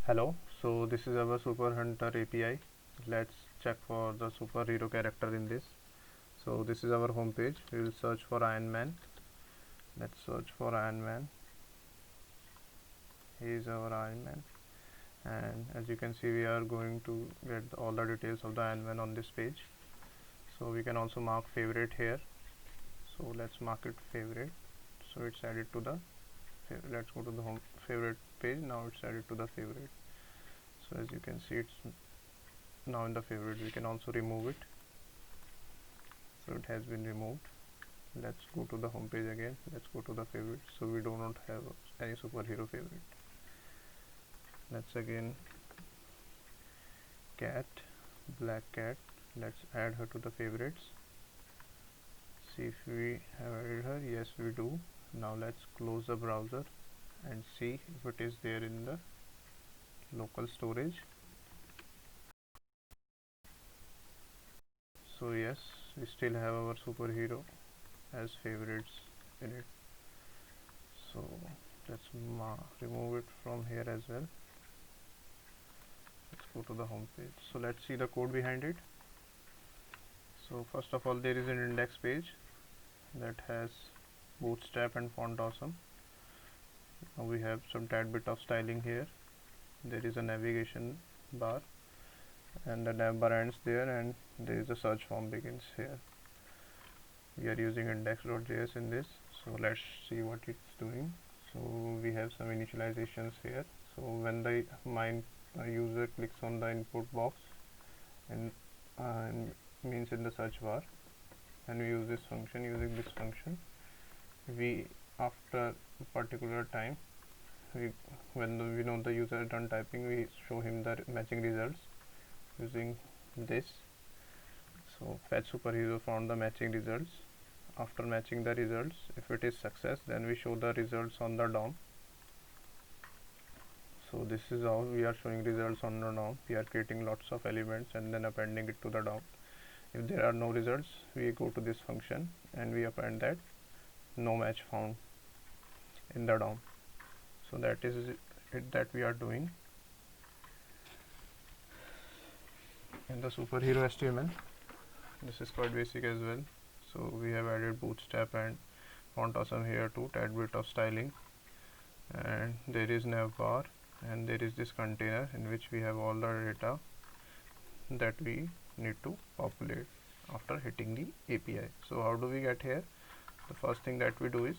Hello, so this is our Super Hunter API. Let's check for the superhero character in this. So this is our home page. We will search for Iron Man. Let's search for Iron Man. He is our Iron Man, and as you can see, we are going to get all the details of the Iron Man on this page. So we can also mark favorite here. So let's mark it favorite. So it's added to the. Let's go to the home favorite page. Now it's added to the favorite. So as you can see, it's now in the favorite. We can also remove it. So it has been removed. Let's go to the home page again. Let's go to the favorite. So we do not have any superhero favorite. Let's again cat, black cat. Let's add her to the favorites. See if we have added her. Yes, we do. Now let's close the browser and see if it is there in the local storage. So yes, we still have our superhero as favorites in it. So let's remove it from here as well. Let's go to the home page. So let's see the code behind it. So first of all, there is an index page that has bootstrap and font awesome. Now we have some tad bit of styling here. There is a navigation bar and the nav bar ends there, and there is a search form begins here. We are using index.js in this, so let's see what it's doing. So we have some initializations here. So when the user clicks on the input box and means in the search bar, and we use this function. Using this function, we after a particular time, when we know the user is done typing, we show him the matching results using this. So fetch superhero found the matching results. After matching the results, if it is success, then we show the results on the DOM. So this is how we are showing results on the DOM. We are creating lots of elements and then appending it to the DOM. If there are no results, we go to this function and we append that no match found in the DOM. So that is it that we are doing in the superhero HTML. This is quite basic as well. So we have added bootstrap and font awesome here too, tad bit of styling, and there is nav bar, and there is this container in which we have all the data that we need to populate after hitting the API. So how do we get here? The first thing that we do is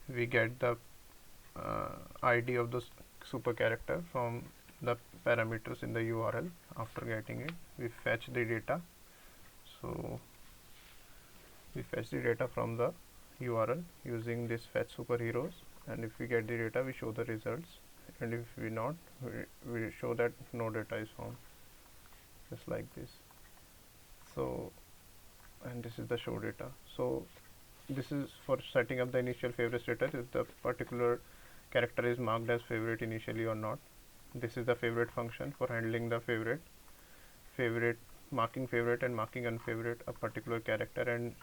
we get the ID of the super character from the parameters in the URL. After getting it, we fetch the data. So we fetch the data from the URL using this fetch superheroes, and if we get the data, we show the results, and if we not, we show that no data is found, just like this. So, and this is the show data. So this is for setting up the initial favorite status, if the particular character is marked as favorite initially or not. This is the favorite function for handling the marking favorite and marking unfavorite a particular character and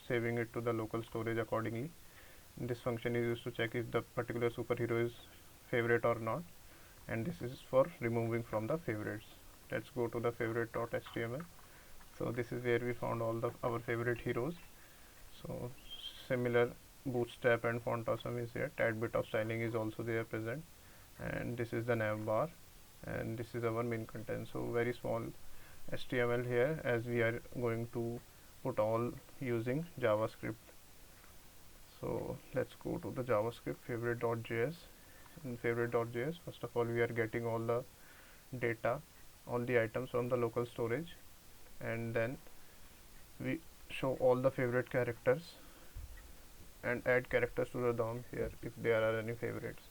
saving it to the local storage accordingly. This function is used to check if the particular superhero is favorite or not, and this is for removing from the favorites. Let's go to the favorite.html. So this is where we found all our favorite heroes. So similar bootstrap and font awesome is here, tad bit of styling is also there present, and this is the nav bar, and this is our main content. So very small HTML here, as we are going to put all using JavaScript. So let's go to the JavaScript favorite.js. In favorite.js, first of all, we are getting all the data, all the items from the local storage, and then we show all the favorite characters and add characters to the DOM here if there are any favorites.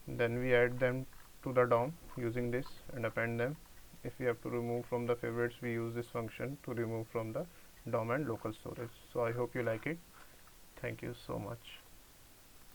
Then we add them to the DOM using this and append them. If we have to remove from the favorites, we use this function to remove from the DOM and local storage. So I hope you like it. Thank you so much.